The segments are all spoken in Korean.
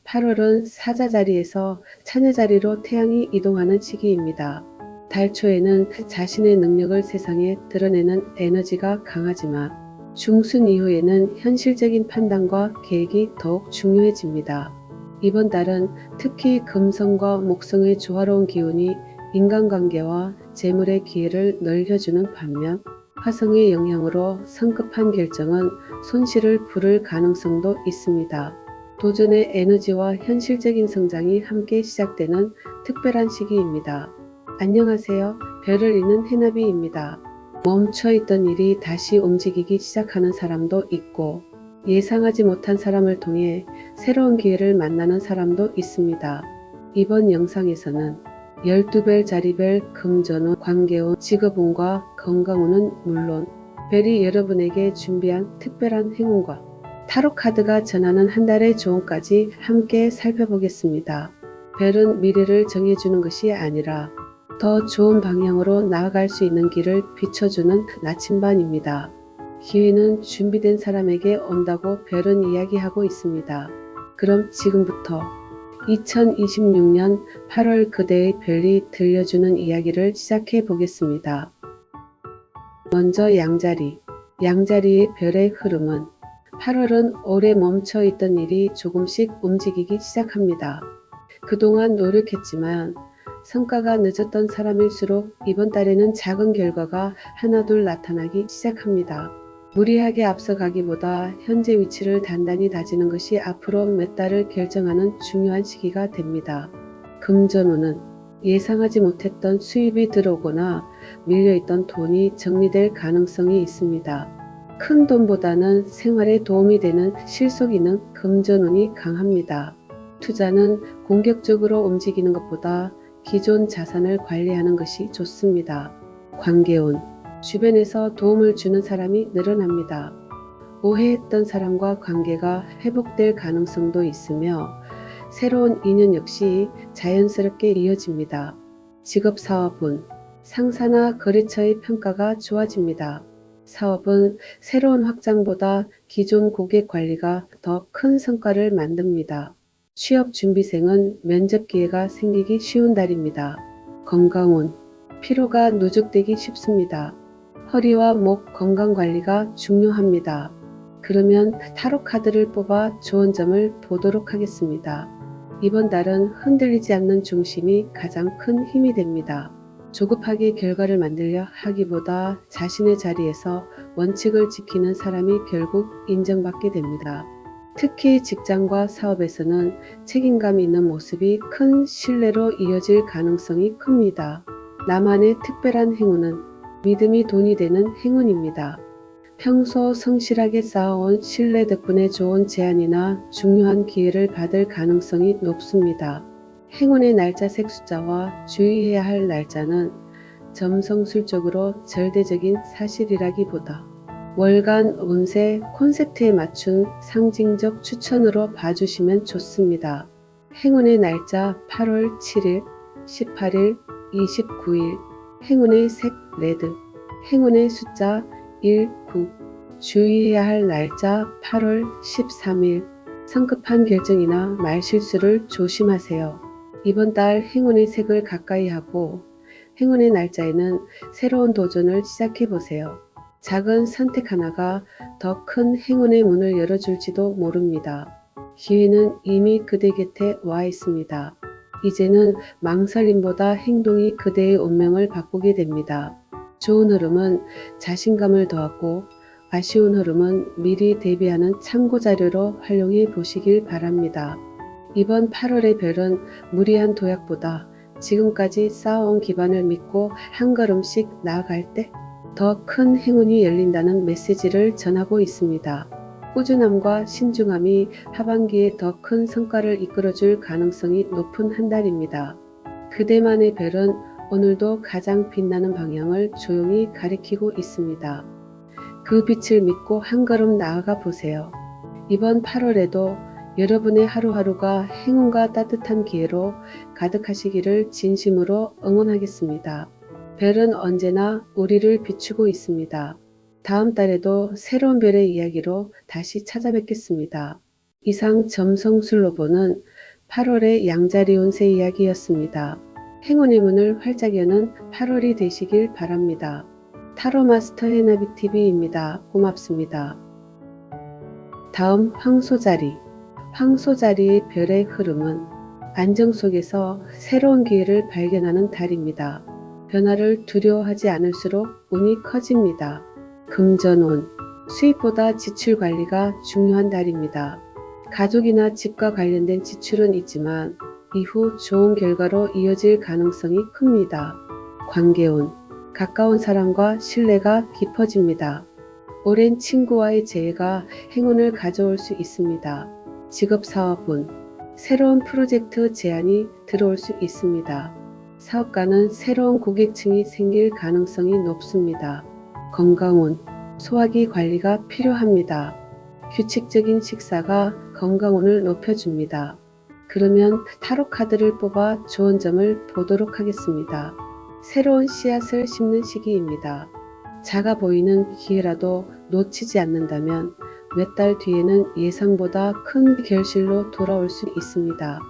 8월은 사자 자리에서 차녀 자리로 태양이 이동하는 시기입니다. 달 초에는 자신의 능력을 세상에 드러내는 에너지가 강하지만 중순 이후에는 현실적인 판단과 계획이 더욱 중요해집니다. 이번 달은 특히 금성과 목성의 조화로운 기운이 인간관계와 재물의 기회를 넓혀주는 반면 화성의 영향으로 성급한 결정은 손실을 부를 가능성도 있습니다. 도전의 에너지와 현실적인 성장이 함께 시작되는 특별한 시기입니다. 안녕하세요. 별을 잇는 해나비입니다. 멈춰있던 일이 다시 움직이기 시작하는 사람도 있고 예상하지 못한 사람을 통해 새로운 기회를 만나는 사람도 있습니다. 이번 영상에서는 12별 자리별 금전운, 관계운, 직업운과 건강운은 물론 별이 여러분에게 준비한 특별한 행운과 타로 카드가 전하는 한 달의 조언까지 함께 살펴보겠습니다. 별은 미래를 정해주는 것이 아니라 더 좋은 방향으로 나아갈 수 있는 길을 비춰주는 나침반입니다. 기회는 준비된 사람에게 온다고 별은 이야기하고 있습니다. 그럼 지금부터 2026년 8월 그대의 별이 들려주는 이야기를 시작해 보겠습니다. 먼저 양자리. 양자리의 별의 흐름은 8월은 오래 멈춰 있던 일이 조금씩 움직이기 시작합니다. 그동안 노력했지만 성과가 늦었던 사람일수록 이번 달에는 작은 결과가 하나둘 나타나기 시작합니다. 무리하게 앞서가기보다 현재 위치를 단단히 다지는 것이 앞으로 몇 달을 결정하는 중요한 시기가 됩니다. 금전운은 예상하지 못했던 수입이 들어오거나 밀려있던 돈이 정리될 가능성이 있습니다. 큰 돈보다는 생활에 도움이 되는 실속이는 금전운이 강합니다. 투자는 공격적으로 움직이는 것보다 기존 자산을 관리하는 것이 좋습니다. 관계운. 주변에서 도움을 주는 사람이 늘어납니다. 오해했던 사람과 관계가 회복될 가능성도 있으며 새로운 인연 역시 자연스럽게 이어집니다. 직업 사업은 상사나 거래처의 평가가 좋아집니다. 사업은 새로운 확장보다 기존 고객 관리가 더 큰 성과를 만듭니다. 취업 준비생은 면접 기회가 생기기 쉬운 달입니다. 건강운. 피로가 누적되기 쉽습니다. 허리와 목 건강 관리가 중요합니다. 그러면 타로 카드를 뽑아 좋은 점을 보도록 하겠습니다. 이번 달은 흔들리지 않는 중심이 가장 큰 힘이 됩니다. 조급하게 결과를 만들려 하기보다 자신의 자리에서 원칙을 지키는 사람이 결국 인정받게 됩니다. 특히 직장과 사업에서는 책임감 있는 모습이 큰 신뢰로 이어질 가능성이 큽니다. 나만의 특별한 행운은 믿음이 돈이 되는 행운입니다. 평소 성실하게 쌓아온 신뢰 덕분에 좋은 제안이나 중요한 기회를 받을 가능성이 높습니다. 행운의 날짜색 숫자와 주의해야 할 날짜는 점성술적으로 절대적인 사실이라기보다 월간 운세 콘셉트에 맞춘 상징적 추천으로 봐주시면 좋습니다. 행운의 날짜 8월 7일, 18일, 29일. 행운의 색 레드. 행운의 숫자 1, 9. 주의해야 할 날짜 8월 13일. 성급한 결정이나 말실수를 조심하세요. 이번 달 행운의 색을 가까이 하고 행운의 날짜에는 새로운 도전을 시작해보세요. 작은 선택 하나가 더 큰 행운의 문을 열어줄지도 모릅니다. 기회는 이미 그대 곁에 와 있습니다. 이제는 망설임보다 행동이 그대의 운명을 바꾸게 됩니다. 좋은 흐름은 자신감을 더하고 아쉬운 흐름은 미리 대비하는 참고자료로 활용해 보시길 바랍니다. 이번 8월의 별은 무리한 도약보다 지금까지 쌓아온 기반을 믿고 한 걸음씩 나아갈 때 더 큰 행운이 열린다는 메시지를 전하고 있습니다. 꾸준함과 신중함이 하반기에 더 큰 성과를 이끌어줄 가능성이 높은 한 달입니다. 그대만의 별은 오늘도 가장 빛나는 방향을 조용히 가리키고 있습니다. 그 빛을 믿고 한 걸음 나아가 보세요. 이번 8월에도 여러분의 하루하루가 행운과 따뜻한 기회로 가득하시기를 진심으로 응원하겠습니다. 별은 언제나 우리를 비추고 있습니다. 다음 달에도 새로운 별의 이야기로 다시 찾아뵙겠습니다. 이상 점성술로 보는 8월의 양자리 운세 이야기였습니다. 행운의 문을 활짝 여는 8월이 되시길 바랍니다. 타로 마스터 해나비TV입니다. 고맙습니다. 다음 황소자리. 황소자리의 별의 흐름은 안정 속에서 새로운 기회를 발견하는 달입니다. 변화를 두려워하지 않을수록 운이 커집니다. 금전운. 수입보다 지출 관리가 중요한 달입니다. 가족이나 집과 관련된 지출은 있지만 이후 좋은 결과로 이어질 가능성이 큽니다. 관계운. 가까운 사람과 신뢰가 깊어집니다. 오랜 친구와의 재회가 행운을 가져올 수 있습니다. 직업사업운. 새로운 프로젝트 제안이 들어올 수 있습니다. 사업가는 새로운 고객층이 생길 가능성이 높습니다. 건강운. 소화기 관리가 필요합니다. 규칙적인 식사가 건강운을 높여줍니다. 그러면 타로 카드를 뽑아 좋은 점을 보도록 하겠습니다. 새로운 씨앗을 심는 시기입니다. 작아 보이는 기회라도 놓치지 않는다면 몇 달 뒤에는 예상보다 큰 결실로 돌아올 수 있습니다.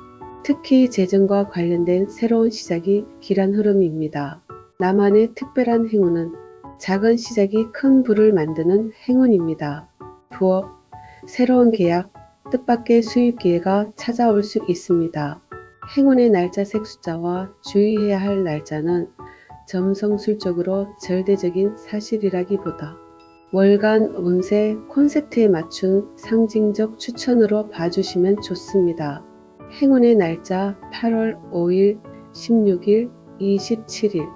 특히 재정과 관련된 새로운 시작이 길한 흐름입니다. 나만의 특별한 행운은 작은 시작이 큰 부를 만드는 행운입니다. 부업. 새로운 계약, 뜻밖의 수입 기회가 찾아올 수 있습니다. 행운의 날짜색 숫자와 주의해야 할 날짜는 점성술적으로 절대적인 사실이라기보다 월간 운세 콘셉트에 맞춘 상징적 추천으로 봐주시면 좋습니다. 행운의 날짜 8월 5일, 16일, 27일.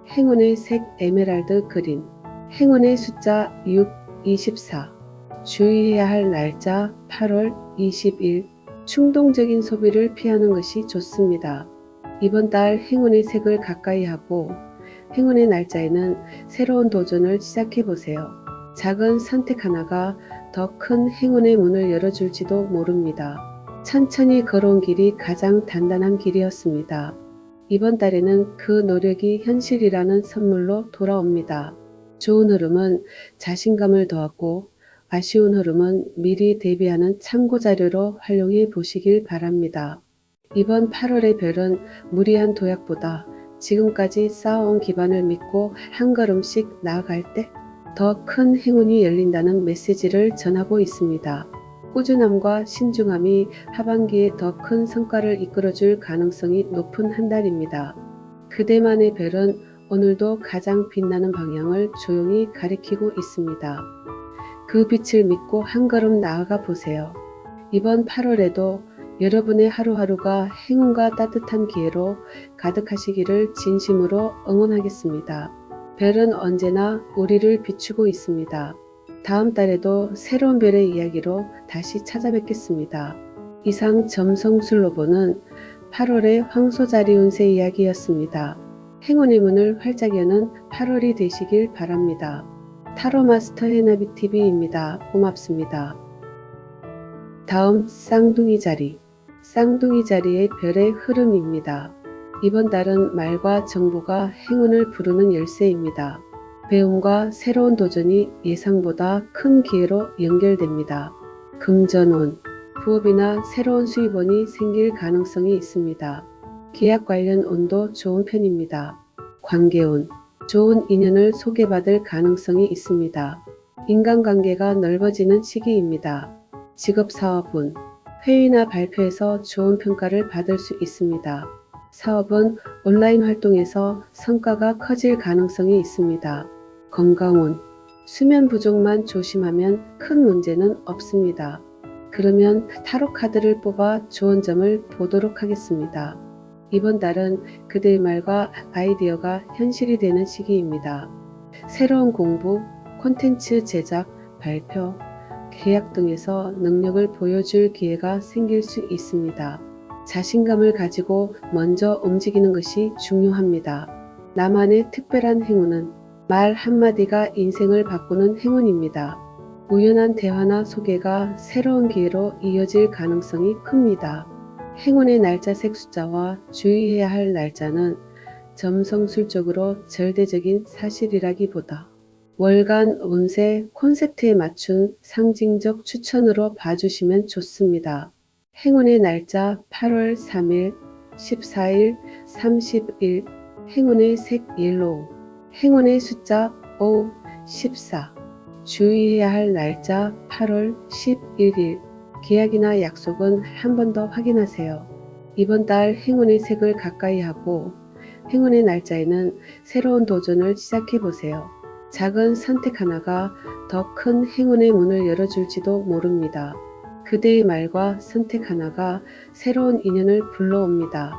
행운의 색 에메랄드 그린. 행운의 숫자 6, 24. 주의해야 할 날짜 8월 20일. 충동적인 소비를 피하는 것이 좋습니다. 이번 달 행운의 색을 가까이 하고 행운의 날짜에는 새로운 도전을 시작해 보세요. 작은 선택 하나가 더 큰 행운의 문을 열어줄지도 모릅니다. 천천히 걸어온 길이 가장 단단한 길이었습니다. 이번 달에는 그 노력이 현실이라는 선물로 돌아옵니다. 좋은 흐름은 자신감을 더하고 아쉬운 흐름은 미리 대비하는 참고자료로 활용해 보시길 바랍니다. 이번 8월의 별은 무리한 도약보다 지금까지 쌓아온 기반을 믿고 한 걸음씩 나아갈 때 더 큰 행운이 열린다는 메시지를 전하고 있습니다. 꾸준함과 신중함이 하반기에 더 큰 성과를 이끌어줄 가능성이 높은 한 달입니다. 그대만의 별은 오늘도 가장 빛나는 방향을 조용히 가리키고 있습니다. 그 빛을 믿고 한 걸음 나아가 보세요. 이번 8월에도 여러분의 하루하루가 행운과 따뜻한 기회로 가득하시기를 진심으로 응원하겠습니다. 별은 언제나 우리를 비추고 있습니다. 다음 달에도 새로운 별의 이야기로 다시 찾아뵙겠습니다. 이상 점성술로 보는 8월의 황소자리 운세 이야기였습니다. 행운의 문을 활짝 여는 8월이 되시길 바랍니다. 타로 마스터 해나비TV입니다. 고맙습니다. 다음 쌍둥이 자리. 쌍둥이 자리의 별의 흐름입니다. 이번 달은 말과 정보가 행운을 부르는 열쇠입니다. 배움과 새로운 도전이 예상보다 큰 기회로 연결됩니다. 금전운. 부업이나 새로운 수입원이 생길 가능성이 있습니다. 계약 관련 운도 좋은 편입니다. 관계운. 좋은 인연을 소개받을 가능성이 있습니다. 인간관계가 넓어지는 시기입니다. 직업사업운. 회의나 발표에서 좋은 평가를 받을 수 있습니다. 사업은 온라인 활동에서 성과가 커질 가능성이 있습니다. 건강운. 수면 부족만 조심하면 큰 문제는 없습니다. 그러면 타로 카드를 뽑아 좋은 점을 보도록 하겠습니다. 이번 달은 그대의 말과 아이디어가 현실이 되는 시기입니다. 새로운 공부, 콘텐츠 제작, 발표, 계약 등에서 능력을 보여줄 기회가 생길 수 있습니다. 자신감을 가지고 먼저 움직이는 것이 중요합니다. 나만의 특별한 행운은 말 한마디가 인생을 바꾸는 행운입니다. 우연한 대화나 소개가 새로운 기회로 이어질 가능성이 큽니다. 행운의 날짜색 숫자와 주의해야 할 날짜는 점성술적으로 절대적인 사실이라기보다 월간 운세 콘셉트에 맞춘 상징적 추천으로 봐주시면 좋습니다. 행운의 날짜 8월 3일, 14일, 30일. 행운의 색 옐로우. 행운의 숫자 5, 14. 주의해야 할 날짜 8월 11일. 계약이나 약속은 한 번 더 확인하세요. 이번 달 행운의 색을 가까이 하고 행운의 날짜에는 새로운 도전을 시작해 보세요. 작은 선택 하나가 더 큰 행운의 문을 열어줄지도 모릅니다. 그대의 말과 선택 하나가 새로운 인연을 불러옵니다.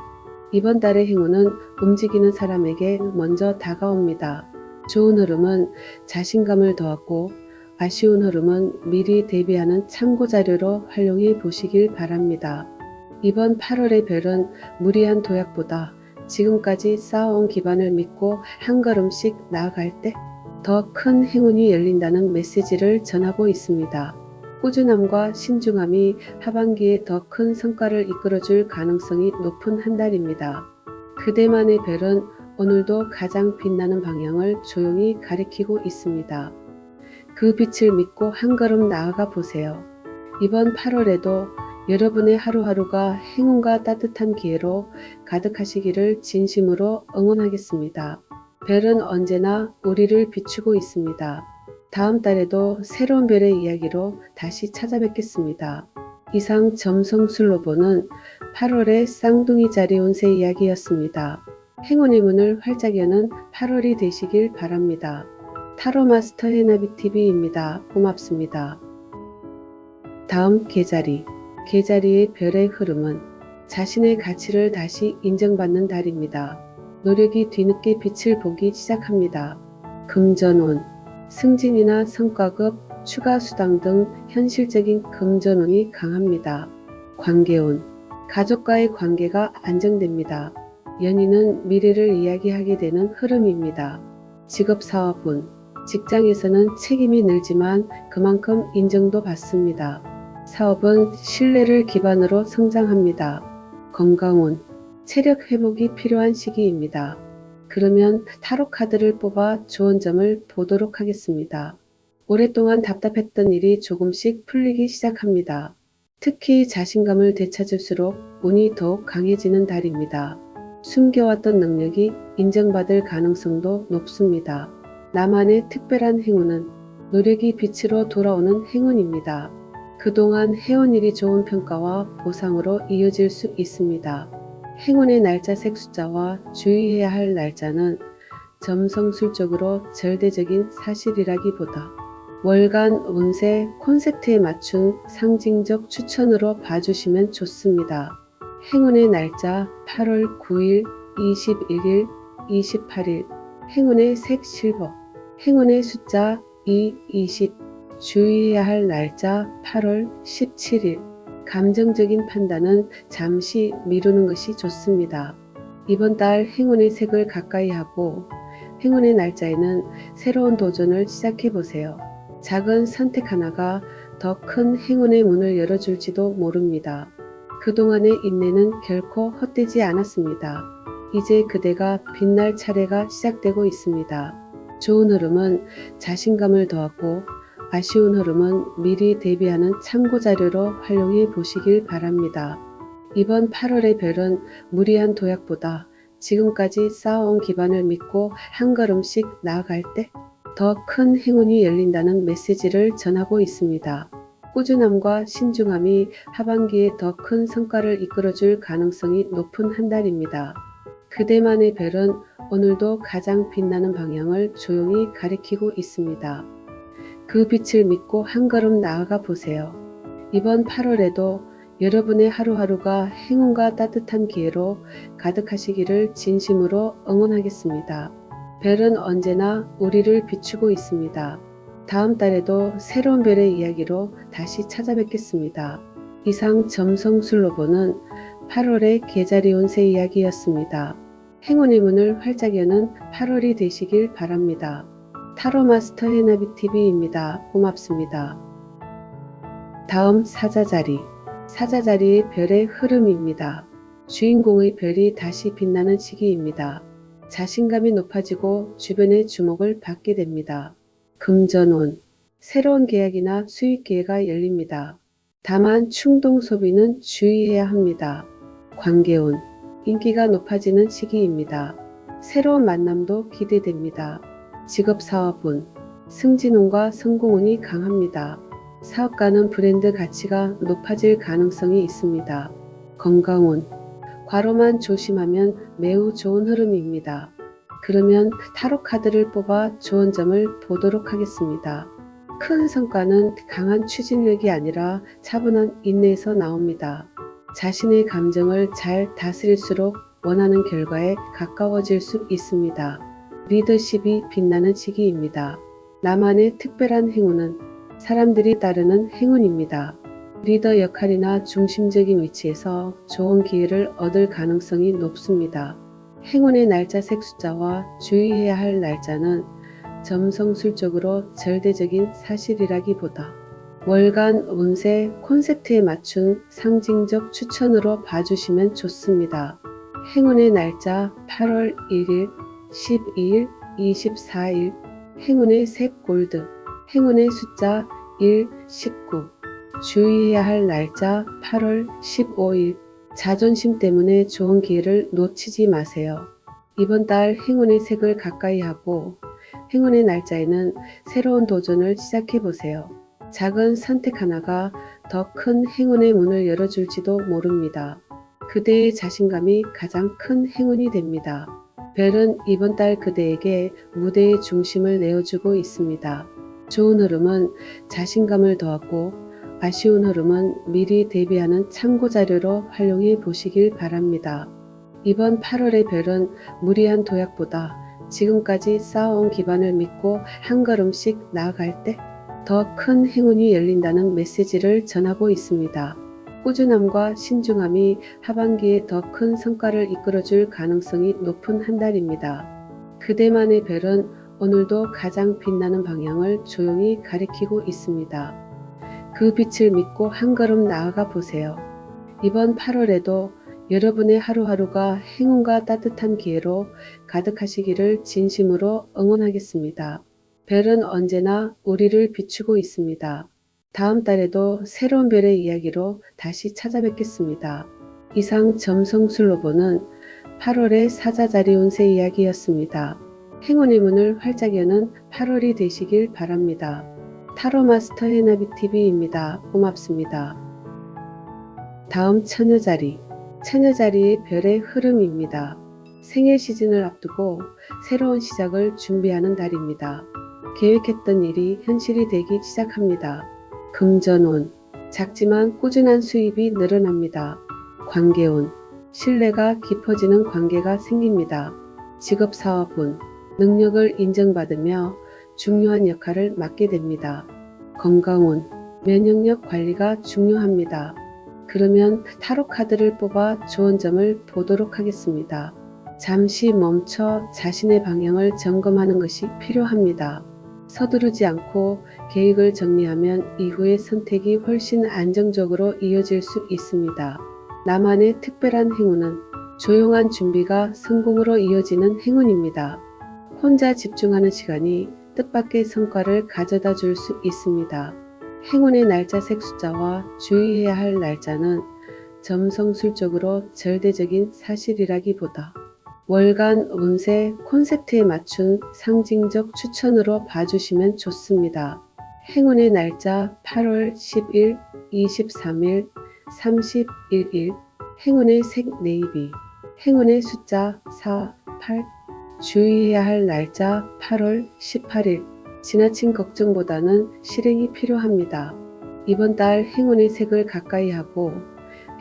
이번 달의 행운은 움직이는 사람에게 먼저 다가옵니다. 좋은 흐름은 자신감을 더하고 아쉬운 흐름은 미리 대비하는 참고 자료로 활용해 보시길 바랍니다. 이번 8월의 별은 무리한 도약보다 지금까지 쌓아온 기반을 믿고 한 걸음씩 나아갈 때 더 큰 행운이 열린다는 메시지를 전하고 있습니다. 꾸준함과 신중함이 하반기에 더 큰 성과를 이끌어줄 가능성이 높은 한 달입니다. 그대만의 별은 오늘도 가장 빛나는 방향을 조용히 가리키고 있습니다. 그 빛을 믿고 한 걸음 나아가 보세요. 이번 8월에도 여러분의 하루하루가 행운과 따뜻한 기회로 가득하시기를 진심으로 응원하겠습니다. 별은 언제나 우리를 비추고 있습니다. 다음 달에도 새로운 별의 이야기로 다시 찾아뵙겠습니다. 이상 점성술로보는 8월의 쌍둥이 자리 운세 이야기였습니다. 행운의 문을 활짝 여는 8월이 되시길 바랍니다. 타로마스터 해나비TV입니다. 고맙습니다. 다음 계자리. 계자리의 별의 흐름은 자신의 가치를 다시 인정받는 달입니다. 노력이 뒤늦게 빛을 보기 시작합니다. 금전운. 승진이나 성과급, 추가 수당 등 현실적인 금전운이 강합니다. 관계운. 가족과의 관계가 안정됩니다. 연인은 미래를 이야기하게 되는 흐름입니다. 직업사업운. 직장에서는 책임이 늘지만 그만큼 인정도 받습니다. 사업은 신뢰를 기반으로 성장합니다. 건강운. 체력 회복이 필요한 시기입니다. 그러면 타로 카드를 뽑아 좋은 점을 보도록 하겠습니다. 오랫동안 답답했던 일이 조금씩 풀리기 시작합니다. 특히 자신감을 되찾을수록 운이 더욱 강해지는 달입니다. 숨겨왔던 능력이 인정받을 가능성도 높습니다. 나만의 특별한 행운은 노력이 빛으로 돌아오는 행운입니다. 그동안 해온 일이 좋은 평가와 보상으로 이어질 수 있습니다. 행운의 날짜 색 숫자와 주의해야 할 날짜는 점성술적으로 절대적인 사실이라기보다 월간 운세 콘셉트에 맞춘 상징적 추천으로 봐주시면 좋습니다. 행운의 날짜 8월 9일, 21일, 28일. 행운의 색 실버. 행운의 숫자 2, 20. 주의해야 할 날짜 8월 17일. 감정적인 판단은 잠시 미루는 것이 좋습니다. 이번 달 행운의 색을 가까이 하고 행운의 날짜에는 새로운 도전을 시작해 보세요. 작은 선택 하나가 더 큰 행운의 문을 열어줄지도 모릅니다. 그동안의 인내는 결코 헛되지 않았습니다. 이제 그대가 빛날 차례가 시작되고 있습니다. 좋은 흐름은 자신감을 더하고 아쉬운 흐름은 미리 대비하는 참고 자료로 활용해 보시길 바랍니다. 이번 8월의 별은 무리한 도약보다 지금까지 쌓아온 기반을 믿고 한 걸음씩 나아갈 때 더 큰 행운이 열린다는 메시지를 전하고 있습니다. 꾸준함과 신중함이 하반기에 더 큰 성과를 이끌어줄 가능성이 높은 한 달입니다. 그대만의 별은 오늘도 가장 빛나는 방향을 조용히 가리키고 있습니다. 그 빛을 믿고 한 걸음 나아가 보세요. 이번 8월에도 여러분의 하루하루가 행운과 따뜻한 기회로 가득하시기를 진심으로 응원하겠습니다. 별은 언제나 우리를 비추고 있습니다. 다음 달에도 새로운 별의 이야기로 다시 찾아뵙겠습니다. 이상 점성술로보는 8월의 계자리 운세 이야기였습니다. 행운의 문을 활짝 여는 8월이 되시길 바랍니다. 타로마스터 해나비TV입니다. 고맙습니다. 다음 사자자리. 사자자리의 별의 흐름입니다. 주인공의 별이 다시 빛나는 시기입니다. 자신감이 높아지고 주변의 주목을 받게 됩니다. 금전운. 새로운 계약이나 수익 기회가 열립니다. 다만 충동 소비는 주의해야 합니다. 관계운, 인기가 높아지는 시기입니다. 새로운 만남도 기대됩니다. 직업 사업운, 승진운과 성공운이 강합니다. 사업가는 브랜드 가치가 높아질 가능성이 있습니다. 건강운, 과로만 조심하면 매우 좋은 흐름입니다. 그러면 타로 카드를 뽑아 좋은 점을 보도록 하겠습니다. 큰 성과는 강한 추진력이 아니라 차분한 인내에서 나옵니다. 자신의 감정을 잘 다스릴수록 원하는 결과에 가까워질 수 있습니다. 리더십이 빛나는 시기입니다. 나만의 특별한 행운은 사람들이 따르는 행운입니다. 리더 역할이나 중심적인 위치에서 좋은 기회를 얻을 가능성이 높습니다. 행운의 날짜색 숫자와 주의해야 할 날짜는 점성술적으로 절대적인 사실이라기보다 월간 운세 콘셉트에 맞춘 상징적 추천으로 봐주시면 좋습니다. 행운의 날짜 8월 1일, 12일, 24일, 행운의 색 골드, 행운의 숫자 1, 19, 주의해야 할 날짜 8월 15일, 자존심 때문에 좋은 기회를 놓치지 마세요. 이번 달 행운의 색을 가까이 하고 행운의 날짜에는 새로운 도전을 시작해보세요. 작은 선택 하나가 더 큰 행운의 문을 열어줄지도 모릅니다. 그대의 자신감이 가장 큰 행운이 됩니다. 별은 이번 달 그대에게 무대의 중심을 내어주고 있습니다. 좋은 흐름은 자신감을 더하고 아쉬운 흐름은 미리 대비하는 참고 자료로 활용해 보시길 바랍니다. 이번 8월의 별은 무리한 도약보다 지금까지 쌓아온 기반을 믿고 한 걸음씩 나아갈 때 더 큰 행운이 열린다는 메시지를 전하고 있습니다. 꾸준함과 신중함이 하반기에 더 큰 성과를 이끌어줄 가능성이 높은 한 달입니다. 그대만의 별은 오늘도 가장 빛나는 방향을 조용히 가리키고 있습니다. 그 빛을 믿고 한 걸음 나아가 보세요. 이번 8월에도 여러분의 하루하루가 행운과 따뜻한 기회로 가득하시기를 진심으로 응원하겠습니다. 별은 언제나 우리를 비추고 있습니다. 다음 달에도 새로운 별의 이야기로 다시 찾아뵙겠습니다. 이상 점성술로 보는 8월의 사자자리 운세 이야기였습니다. 행운의 문을 활짝 여는 8월이 되시길 바랍니다. 타로마스터 해나비TV입니다. 고맙습니다. 다음 처녀자리. 처녀자리의 별의 흐름입니다. 생일 시즌을 앞두고 새로운 시작을 준비하는 달입니다. 계획했던 일이 현실이 되기 시작합니다. 금전운, 작지만 꾸준한 수입이 늘어납니다. 관계운, 신뢰가 깊어지는 관계가 생깁니다. 직업사업운, 능력을 인정받으며 중요한 역할을 맡게 됩니다. 건강운, 면역력 관리가 중요합니다. 그러면 타로 카드를 뽑아 좋은 점을 보도록 하겠습니다. 잠시 멈춰 자신의 방향을 점검하는 것이 필요합니다. 서두르지 않고 계획을 정리하면 이후의 선택이 훨씬 안정적으로 이어질 수 있습니다. 나만의 특별한 행운은 조용한 준비가 성공으로 이어지는 행운입니다. 혼자 집중하는 시간이 뜻밖의 성과를 가져다 줄 수 있습니다. 행운의 날짜색 숫자와 주의해야 할 날짜는 점성술적으로 절대적인 사실이라기보다 월간 운세 콘셉트에 맞춘 상징적 추천으로 봐주시면 좋습니다. 행운의 날짜 8월 10일, 23일, 31일, 행운의 색 네이비, 행운의 숫자 4, 8, 주의해야 할 날짜 8월 18일, 지나친 걱정보다는 실행이 필요합니다. 이번 달 행운의 색을 가까이 하고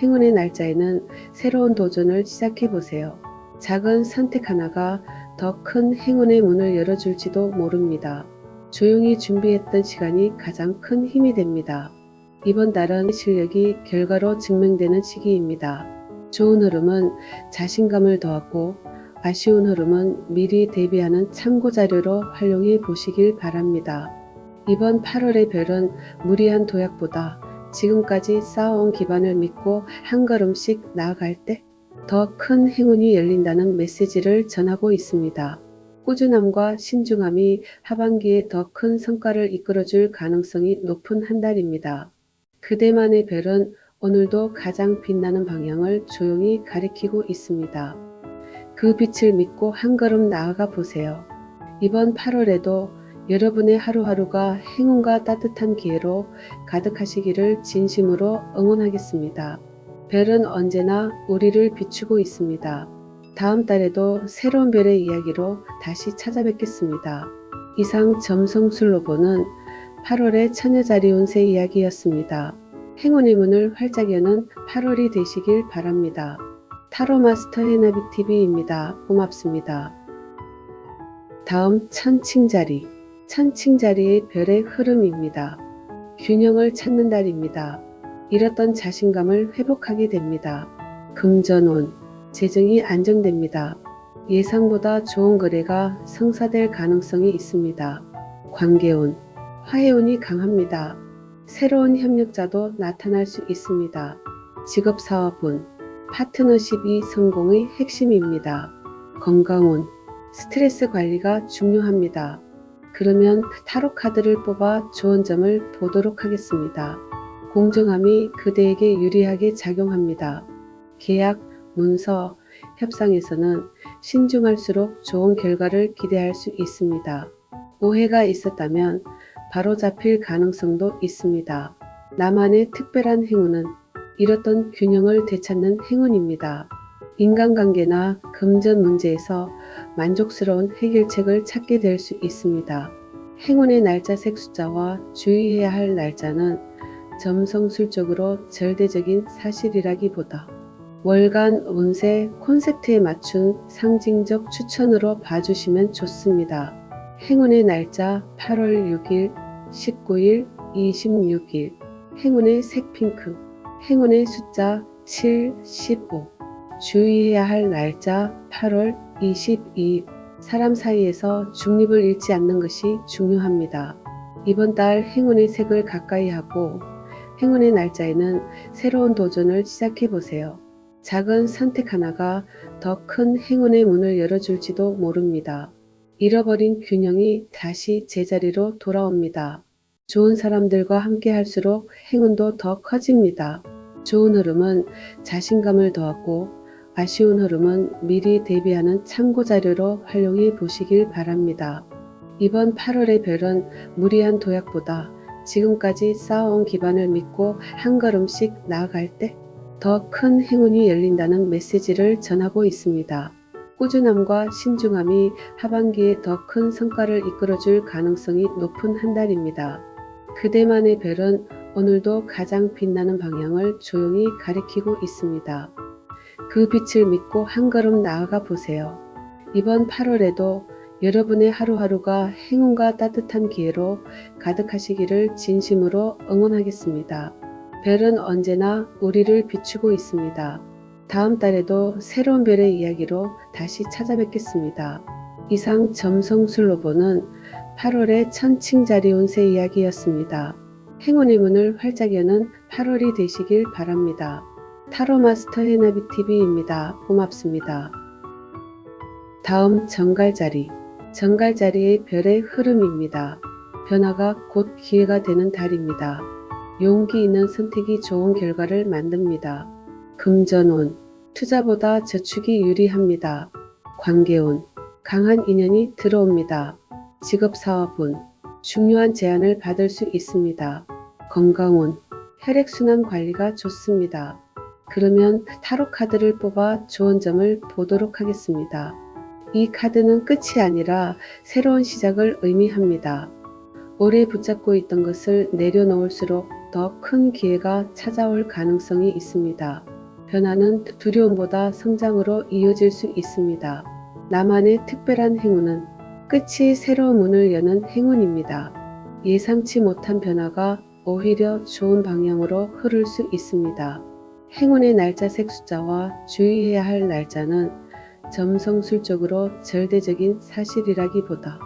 행운의 날짜에는 새로운 도전을 시작해보세요. 작은 선택 하나가 더 큰 행운의 문을 열어줄지도 모릅니다. 조용히 준비했던 시간이 가장 큰 힘이 됩니다. 이번 달은 실력이 결과로 증명되는 시기입니다. 좋은 흐름은 자신감을 더하고 아쉬운 흐름은 미리 대비하는 참고 자료로 활용해 보시길 바랍니다. 이번 8월의 별은 무리한 도약보다 지금까지 쌓아온 기반을 믿고 한 걸음씩 나아갈 때 더 큰 행운이 열린다는 메시지를 전하고 있습니다. 꾸준함과 신중함이 하반기에 더 큰 성과를 이끌어줄 가능성이 높은 한 달입니다. 그대만의 별은 오늘도 가장 빛나는 방향을 조용히 가리키고 있습니다. 그 빛을 믿고 한 걸음 나아가 보세요. 이번 8월에도 여러분의 하루하루가 행운과 따뜻한 기회로 가득하시기를 진심으로 응원하겠습니다. 별은 언제나 우리를 비추고 있습니다. 다음 달에도 새로운 별의 이야기로 다시 찾아뵙겠습니다. 이상 점성술로 보는 8월의 처녀자리 운세 이야기였습니다. 행운의 문을 활짝 여는 8월이 되시길 바랍니다. 타로마스터 해나비TV입니다. 고맙습니다. 다음 천칭자리. 천칭자리의 별의 흐름입니다. 균형을 찾는 달입니다. 잃었던 자신감을 회복하게 됩니다. 금전운. 재정이 안정됩니다. 예상보다 좋은 거래가 성사될 가능성이 있습니다. 관계운. 화해운이 강합니다. 새로운 협력자도 나타날 수 있습니다. 직업사업운. 파트너십이 성공의 핵심입니다. 건강운. 스트레스 관리가 중요합니다. 그러면 타로 카드를 뽑아 좋은 점을 보도록 하겠습니다. 공정함이 그대에게 유리하게 작용합니다. 계약, 문서, 협상에서는 신중할수록 좋은 결과를 기대할 수 있습니다. 오해가 있었다면 바로잡힐 가능성도 있습니다. 나만의 특별한 행운은 잃었던 균형을 되찾는 행운입니다. 인간관계나 금전 문제에서 만족스러운 해결책을 찾게 될 수 있습니다. 행운의 날짜 색 숫자와 주의해야 할 날짜는 점성술적으로 절대적인 사실이라기보다 월간 운세 콘셉트에 맞춘 상징적 추천으로 봐주시면 좋습니다. 행운의 날짜 8월 6일, 19일, 26일. 행운의 색 핑크. 행운의 숫자 7, 15. 주의해야 할 날짜 8월 22일. 사람 사이에서 중립을 잃지 않는 것이 중요합니다. 이번 달 행운의 색을 가까이 하고 행운의 날짜에는 새로운 도전을 시작해보세요. 작은 선택 하나가 더 큰 행운의 문을 열어줄지도 모릅니다. 잃어버린 균형이 다시 제자리로 돌아옵니다. 좋은 사람들과 함께 할수록 행운도 더 커집니다. 좋은 흐름은 자신감을 더하고 아쉬운 흐름은 미리 대비하는 참고자료로 활용해 보시길 바랍니다. 이번 8월의 별은 무리한 도약보다 지금까지 쌓아온 기반을 믿고 한 걸음씩 나아갈 때 더 큰 행운이 열린다는 메시지를 전하고 있습니다. 꾸준함과 신중함이 하반기에 더 큰 성과를 이끌어줄 가능성이 높은 한 달입니다. 그대만의 별은 오늘도 가장 빛나는 방향을 조용히 가리키고 있습니다. 그 빛을 믿고 한 걸음 나아가 보세요. 이번 8월에도 여러분의 하루하루가 행운과 따뜻한 기회로 가득하시기를 진심으로 응원하겠습니다. 별은 언제나 우리를 비추고 있습니다. 다음 달에도 새로운 별의 이야기로 다시 찾아뵙겠습니다. 이상 점성술로 보는 8월의 천칭자리 운세 이야기였습니다. 행운의 문을 활짝 여는 8월이 되시길 바랍니다. 타로마스터 해나비TV입니다. 고맙습니다. 다음 정갈자리. 정갈자리의 별의 흐름입니다. 변화가 곧 기회가 되는 달입니다. 용기 있는 선택이 좋은 결과를 만듭니다. 금전운. 투자보다 저축이 유리합니다. 관계운. 강한 인연이 들어옵니다. 직업사업운. 중요한 제안을 받을 수 있습니다. 건강운. 혈액순환 관리가 좋습니다. 그러면 타로 카드를 뽑아 좋은 점을 보도록 하겠습니다. 이 카드는 끝이 아니라 새로운 시작을 의미합니다. 오래 붙잡고 있던 것을 내려놓을수록 더 큰 기회가 찾아올 가능성이 있습니다. 변화는 두려움보다 성장으로 이어질 수 있습니다. 나만의 특별한 행운은 끝이 새로운 문을 여는 행운입니다. 예상치 못한 변화가 오히려 좋은 방향으로 흐를 수 있습니다. 행운의 날짜 색 숫자와 주의해야 할 날짜는 점성술적으로 절대적인 사실이라기보다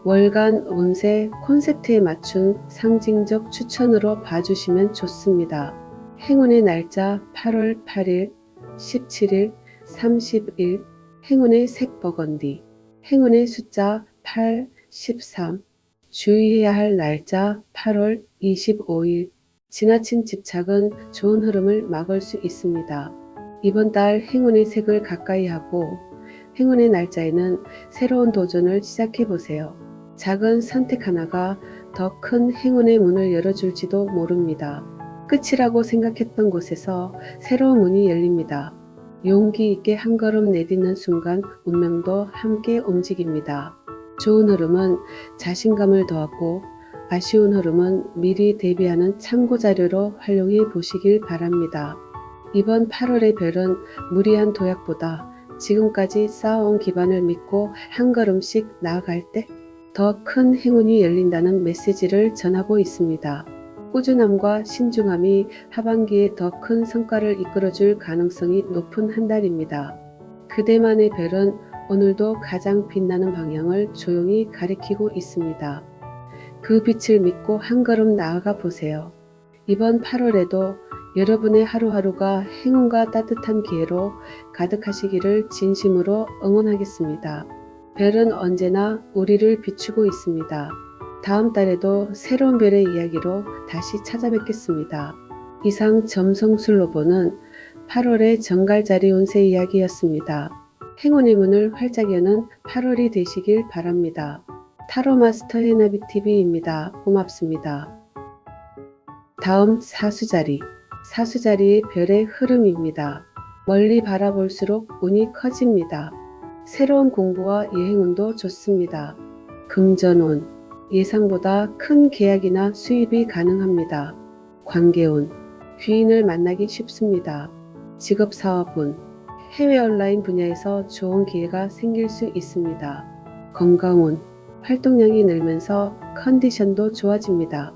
월간 운세 콘셉트에 맞춘 상징적 추천으로 봐주시면 좋습니다. 행운의 날짜 8월 8일, 17일, 30일. 행운의 색 버건디. 행운의 숫자 8, 13. 주의해야 할 날짜 8월 25일. 지나친 집착은 좋은 흐름을 막을 수 있습니다. 이번 달 행운의 색을 가까이 하고 행운의 날짜에는 새로운 도전을 시작해 보세요. 작은 선택 하나가 더 큰 행운의 문을 열어줄지도 모릅니다. 끝이라고 생각했던 곳에서 새로운 문이 열립니다. 용기 있게 한 걸음 내딛는 순간 운명도 함께 움직입니다. 좋은 흐름은 자신감을 더하고 아쉬운 흐름은 미리 대비하는 참고 자료로 활용해 보시길 바랍니다. 이번 8월의 별은 무리한 도약보다 지금까지 쌓아온 기반을 믿고 한 걸음씩 나아갈 때 더 큰 행운이 열린다는 메시지를 전하고 있습니다. 꾸준함과 신중함이 하반기에 더 큰 성과를 이끌어줄 가능성이 높은 한 달입니다. 그대만의 별은 오늘도 가장 빛나는 방향을 조용히 가리키고 있습니다. 그 빛을 믿고 한 걸음 나아가 보세요. 이번 8월에도 여러분의 하루하루가 행운과 따뜻한 기회로 가득하시기를 진심으로 응원하겠습니다. 별은 언제나 우리를 비추고 있습니다. 다음 달에도 새로운 별의 이야기로 다시 찾아뵙겠습니다. 이상 점성술로 보는 8월의 정갈자리 운세 이야기였습니다. 행운의 문을 활짝 여는 8월이 되시길 바랍니다. 타로마스터 해나비TV입니다. 고맙습니다. 다음 사수자리. 사수자리의 별의 흐름입니다. 멀리 바라볼수록 운이 커집니다. 새로운 공부와 여행운도 좋습니다. 금전운. 예상보다 큰 계약이나 수입이 가능합니다. 관계운. 귀인을 만나기 쉽습니다. 직업사업운. 해외 온라인 분야에서 좋은 기회가 생길 수 있습니다. 건강운. 활동량이 늘면서 컨디션도 좋아집니다.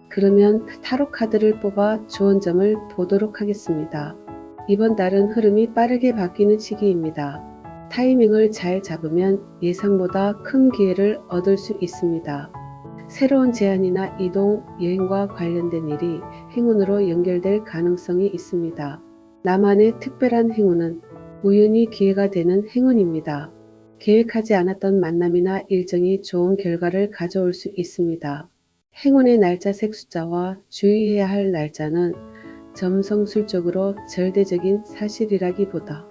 그러면 타로 카드를 뽑아 좋은 점을 보도록 하겠습니다. 이번 달은 흐름이 빠르게 바뀌는 시기입니다. 타이밍을 잘 잡으면 예상보다 큰 기회를 얻을 수 있습니다. 새로운 제안이나 이동, 여행과 관련된 일이 행운으로 연결될 가능성이 있습니다. 나만의 특별한 행운은 우연히 기회가 되는 행운입니다. 계획하지 않았던 만남이나 일정이 좋은 결과를 가져올 수 있습니다. 행운의 날짜 색 숫자와 주의해야 할 날짜는 점성술적으로 절대적인 사실이라기보다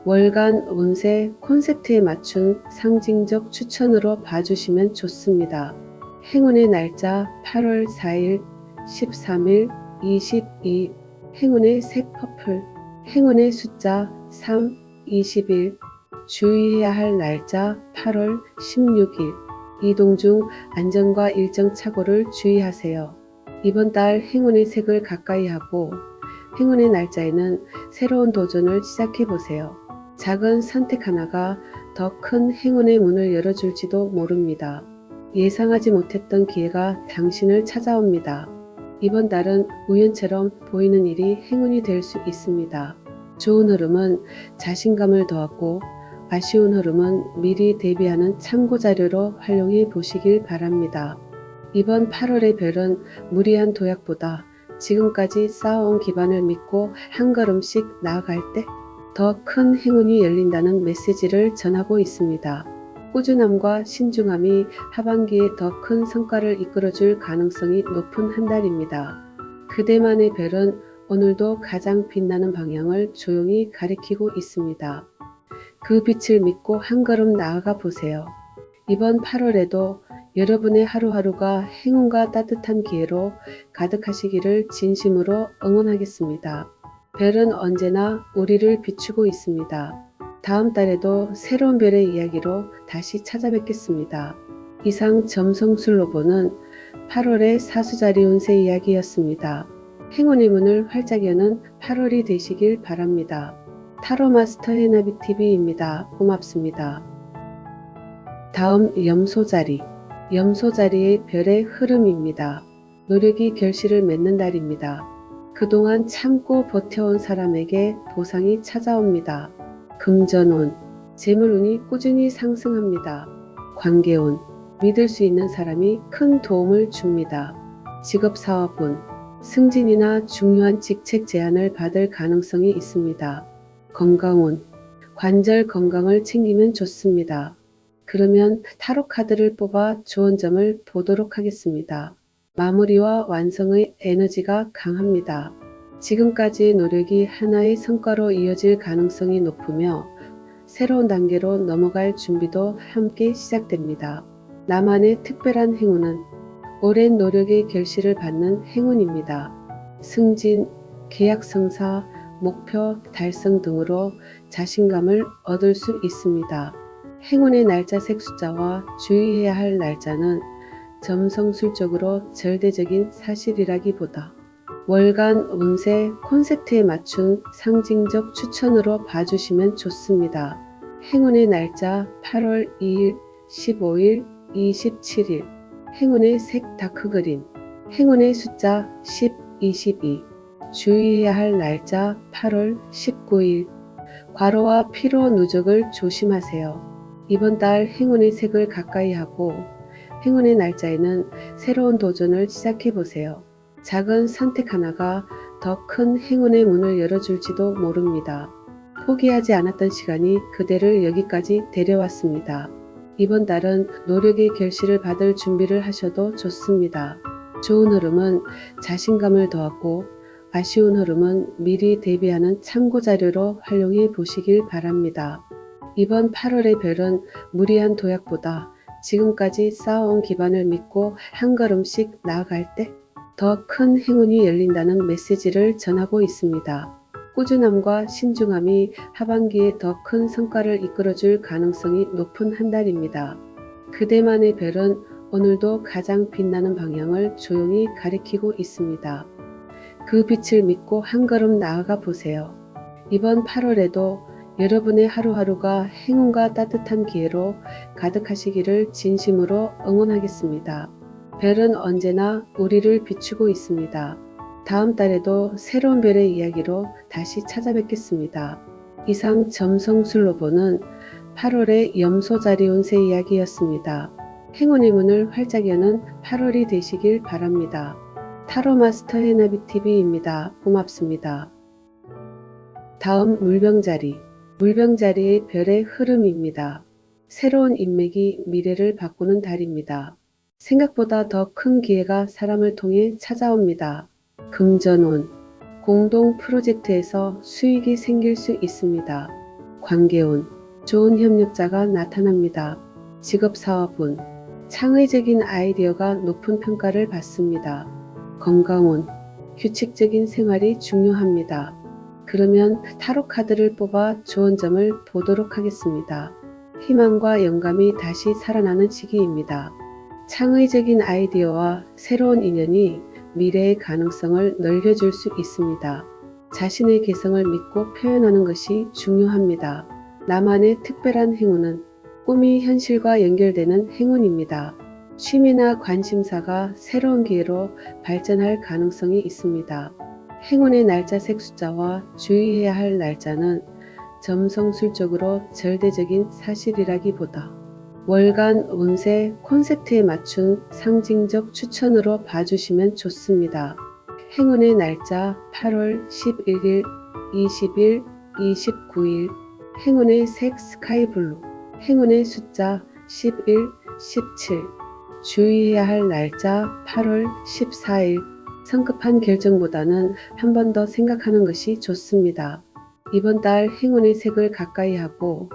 월간 운세 콘셉트에 맞춘 상징적 추천으로 봐주시면 좋습니다. 행운의 날짜 8월 4일, 13일, 22, 행운의 색 퍼플, 행운의 숫자 3, 21, 주의해야 할 날짜 8월 16일, 이동 중 안전과 일정 착오를 주의하세요. 이번 달 행운의 색을 가까이 하고 행운의 날짜에는 새로운 도전을 시작해 보세요. 작은 선택 하나가 더 큰 행운의 문을 열어줄지도 모릅니다. 예상하지 못했던 기회가 당신을 찾아옵니다. 이번 달은 우연처럼 보이는 일이 행운이 될 수 있습니다. 좋은 흐름은 자신감을 더하고 아쉬운 흐름은 미리 대비하는 참고 자료로 활용해 보시길 바랍니다. 이번 8월의 별은 무리한 도약보다 지금까지 쌓아온 기반을 믿고 한 걸음씩 나아갈 때 더 큰 행운이 열린다는 메시지를 전하고 있습니다. 꾸준함과 신중함이 하반기에 더 큰 성과를 이끌어줄 가능성이 높은 한 달입니다. 그대만의 별은 오늘도 가장 빛나는 방향을 조용히 가리키고 있습니다. 그 빛을 믿고 한 걸음 나아가 보세요. 이번 8월에도 여러분의 하루하루가 행운과 따뜻한 기회로 가득하시기를 진심으로 응원하겠습니다. 별은 언제나 우리를 비추고 있습니다. 다음 달에도 새로운 별의 이야기로 다시 찾아뵙겠습니다. 이상 점성술로 보는 8월의 사수자리 운세 이야기였습니다. 행운의 문을 활짝 여는 8월이 되시길 바랍니다. 타로마스터 해나비TV입니다. 고맙습니다. 다음 염소자리. 염소자리의 별의 흐름입니다. 노력이 결실을 맺는 달입니다. 그동안 참고 버텨온 사람에게 보상이 찾아옵니다. 금전운. 재물운이 꾸준히 상승합니다. 관계운. 믿을 수 있는 사람이 큰 도움을 줍니다. 직업사업운. 승진이나 중요한 직책 제안을 받을 가능성이 있습니다. 건강운. 관절 건강을 챙기면 좋습니다. 그러면 타로 카드를 뽑아 좋은 점을 보도록 하겠습니다. 마무리와 완성의 에너지가 강합니다. 지금까지 노력이 하나의 성과로 이어질 가능성이 높으며 새로운 단계로 넘어갈 준비도 함께 시작됩니다. 나만의 특별한 행운은 오랜 노력의 결실을 받는 행운입니다. 승진, 계약 성사, 목표 달성 등으로 자신감을 얻을 수 있습니다. 행운의 날짜 색 숫자와 주의해야 할 날짜는 점성술적으로 절대적인 사실이라기보다 월간 운세 콘셉트에 맞춘 상징적 추천으로 봐주시면 좋습니다. 행운의 날짜 8월 2일, 15일, 27일. 행운의 색 다크그린. 행운의 숫자 10, 22. 주의해야 할 날짜 8월 19일. 과로와 피로 누적을 조심하세요. 이번 달 행운의 색을 가까이 하고 행운의 날짜에는 새로운 도전을 시작해보세요. 작은 선택 하나가 더 큰 행운의 문을 열어줄지도 모릅니다. 포기하지 않았던 시간이 그대를 여기까지 데려왔습니다. 이번 달은 노력의 결실을 받을 준비를 하셔도 좋습니다. 좋은 흐름은 자신감을 더하고 아쉬운 흐름은 미리 대비하는 참고자료로 활용해 보시길 바랍니다. 이번 8월의 별은 무리한 도약보다 지금까지 쌓아온 기반을 믿고 한 걸음씩 나아갈 때 더 큰 행운이 열린다는 메시지를 전하고 있습니다. 꾸준함과 신중함이 하반기에 더 큰 성과를 이끌어줄 가능성이 높은 한 달입니다. 그대만의 별은 오늘도 가장 빛나는 방향을 조용히 가리키고 있습니다. 그 빛을 믿고 한 걸음 나아가 보세요. 이번 8월에도 여러분의 하루하루가 행운과 따뜻한 기회로 가득하시기를 진심으로 응원하겠습니다. 별은 언제나 우리를 비추고 있습니다. 다음 달에도 새로운 별의 이야기로 다시 찾아뵙겠습니다. 이상 점성술로 보는 8월의 염소자리 운세 이야기였습니다. 행운의 문을 활짝 여는 8월이 되시길 바랍니다. 타로마스터 해나비TV입니다. 고맙습니다. 다음 물병자리. 물병자리의 별의 흐름입니다. 새로운 인맥이 미래를 바꾸는 달입니다. 생각보다 더 큰 기회가 사람을 통해 찾아옵니다. 금전운. 공동 프로젝트에서 수익이 생길 수 있습니다. 관계운. 좋은 협력자가 나타납니다. 직업사업운. 창의적인 아이디어가 높은 평가를 받습니다. 건강운. 규칙적인 생활이 중요합니다. 그러면 타로 카드를 뽑아 좋은 점을 보도록 하겠습니다. 희망과 영감이 다시 살아나는 시기입니다. 창의적인 아이디어와 새로운 인연이 미래의 가능성을 넓혀줄 수 있습니다. 자신의 개성을 믿고 표현하는 것이 중요합니다. 나만의 특별한 행운은 꿈이 현실과 연결되는 행운입니다. 취미나 관심사가 새로운 기회로 발전할 가능성이 있습니다. 행운의 날짜 색 숫자와 주의해야 할 날짜는 점성술적으로 절대적인 사실이라기보다 월간 운세 콘셉트에 맞춘 상징적 추천으로 봐주시면 좋습니다. 행운의 날짜 8월 11일, 20일, 29일. 행운의 색 스카이블루. 행운의 숫자 11, 17. 주의해야 할 날짜 8월 14일. 성급한 결정보다는 한 번 더 생각하는 것이 좋습니다. 이번 달 행운의 색을 가까이 하고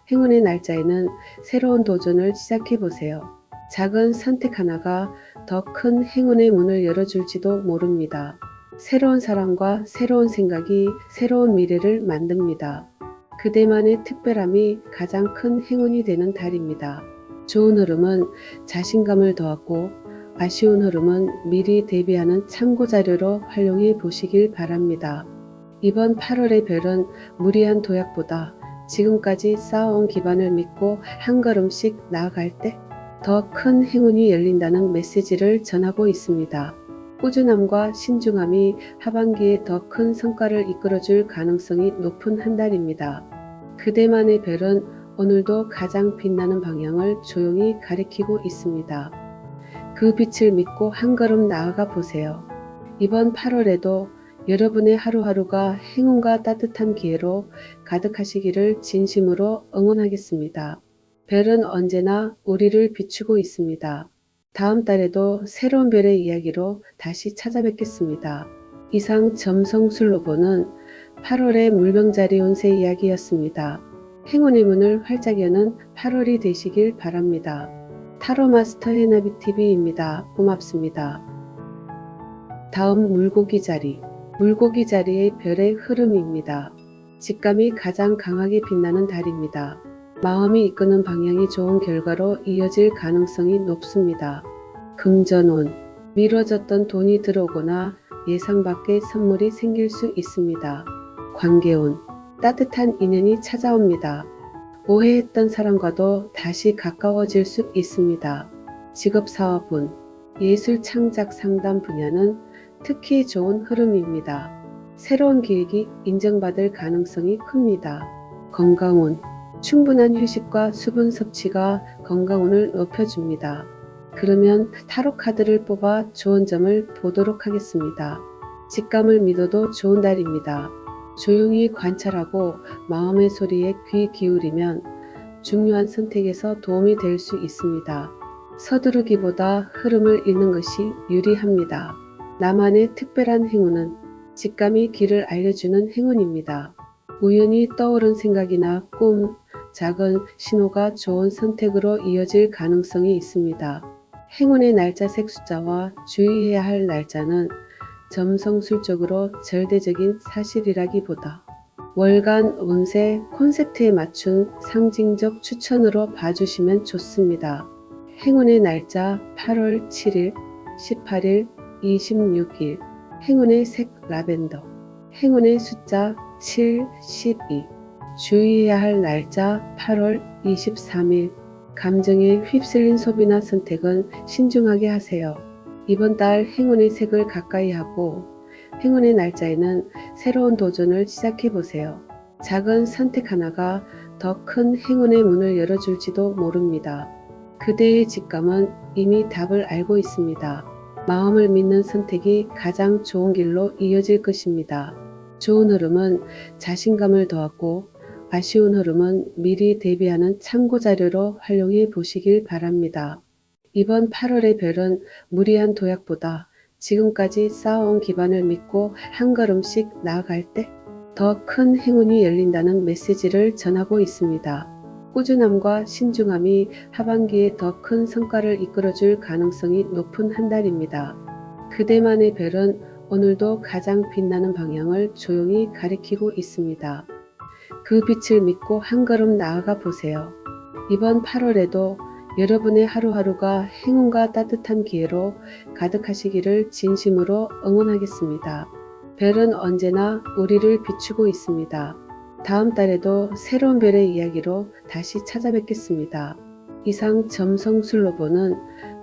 행운의 날짜에는 새로운 도전을 시작해보세요. 작은 선택 하나가 더 큰 행운의 문을 열어줄지도 모릅니다. 새로운 사람과 새로운 생각이 새로운 미래를 만듭니다. 그대만의 특별함이 가장 큰 행운이 되는 달입니다. 좋은 흐름은 자신감을 더하고 아쉬운 흐름은 미리 대비하는 참고자료로 활용해 보시길 바랍니다. 이번 8월의 별은 무리한 도약보다 지금까지 쌓아온 기반을 믿고 한 걸음씩 나아갈 때 더 큰 행운이 열린다는 메시지를 전하고 있습니다. 꾸준함과 신중함이 하반기에 더 큰 성과를 이끌어줄 가능성이 높은 한 달입니다. 그대만의 별은 오늘도 가장 빛나는 방향을 조용히 가리키고 있습니다. 그 빛을 믿고 한 걸음 나아가 보세요. 이번 8월에도 여러분의 하루하루가 행운과 따뜻한 기회로 가득하시기를 진심으로 응원하겠습니다. 별은 언제나 우리를 비추고 있습니다. 다음 달에도 새로운 별의 이야기로 다시 찾아뵙겠습니다. 이상 점성술로보는 8월의 물병자리 운세 이야기였습니다. 행운의 문을 활짝 여는 8월이 되시길 바랍니다. 타로마스터 해나비TV입니다. 고맙습니다. 다음 물고기 자리. 물고기 자리의 별의 흐름입니다. 직감이 가장 강하게 빛나는 달입니다. 마음이 이끄는 방향이 좋은 결과로 이어질 가능성이 높습니다. 금전운. 미뤄졌던 돈이 들어오거나 예상 밖의 선물이 생길 수 있습니다. 관계운. 따뜻한 인연이 찾아옵니다. 오해했던 사람과도 다시 가까워질 수 있습니다. 직업사업운. 예술 창작 상담 분야는 특히 좋은 흐름입니다. 새로운 기획이 인정받을 가능성이 큽니다. 건강운. 충분한 휴식과 수분 섭취가 건강운을 높여줍니다. 그러면 타로 카드를 뽑아 좋은 점을 보도록 하겠습니다. 직감을 믿어도 좋은 달입니다. 조용히 관찰하고 마음의 소리에 귀 기울이면 중요한 선택에서 도움이 될 수 있습니다. 서두르기보다 흐름을 읽는 것이 유리합니다. 나만의 특별한 행운은 직감이 길을 알려주는 행운입니다. 우연히 떠오른 생각이나 꿈, 작은 신호가 좋은 선택으로 이어질 가능성이 있습니다. 행운의 날짜색 숫자와 주의해야 할 날짜는 점성술적으로 절대적인 사실이라기보다 월간 운세 콘셉트에 맞춘 상징적 추천으로 봐주시면 좋습니다. 행운의 날짜 8월 7일, 18일, 26일. 행운의 색 라벤더. 행운의 숫자 7, 12. 주의해야 할 날짜 8월 23일. 감정에 휩쓸린 소비나 선택은 신중하게 하세요. 이번 달 행운의 색을 가까이 하고 행운의 날짜에는 새로운 도전을 시작해보세요. 작은 선택 하나가 더 큰 행운의 문을 열어줄지도 모릅니다. 그대의 직감은 이미 답을 알고 있습니다. 마음을 믿는 선택이 가장 좋은 길로 이어질 것입니다. 좋은 흐름은 자신감을 더하고 아쉬운 흐름은 미리 대비하는 참고자료로 활용해 보시길 바랍니다. 이번 8월의 별은 무리한 도약보다 지금까지 쌓아온 기반을 믿고 한 걸음씩 나아갈 때 더 큰 행운이 열린다는 메시지를 전하고 있습니다. 꾸준함과 신중함이 하반기에 더 큰 성과를 이끌어줄 가능성이 높은 한 달입니다. 그대만의 별은 오늘도 가장 빛나는 방향을 조용히 가리키고 있습니다. 그 빛을 믿고 한 걸음 나아가 보세요. 이번 8월에도 여러분의 하루하루가 행운과 따뜻한 기회로 가득하시기를 진심으로 응원하겠습니다. 별은 언제나 우리를 비추고 있습니다. 다음 달에도 새로운 별의 이야기로 다시 찾아뵙겠습니다. 이상 점성술로 보는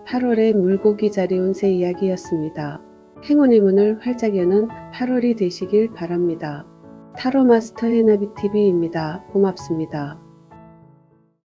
8월의 물고기 자리 운세 이야기였습니다. 행운의 문을 활짝 여는 8월이 되시길 바랍니다. 타로마스터 해나비TV입니다. 고맙습니다.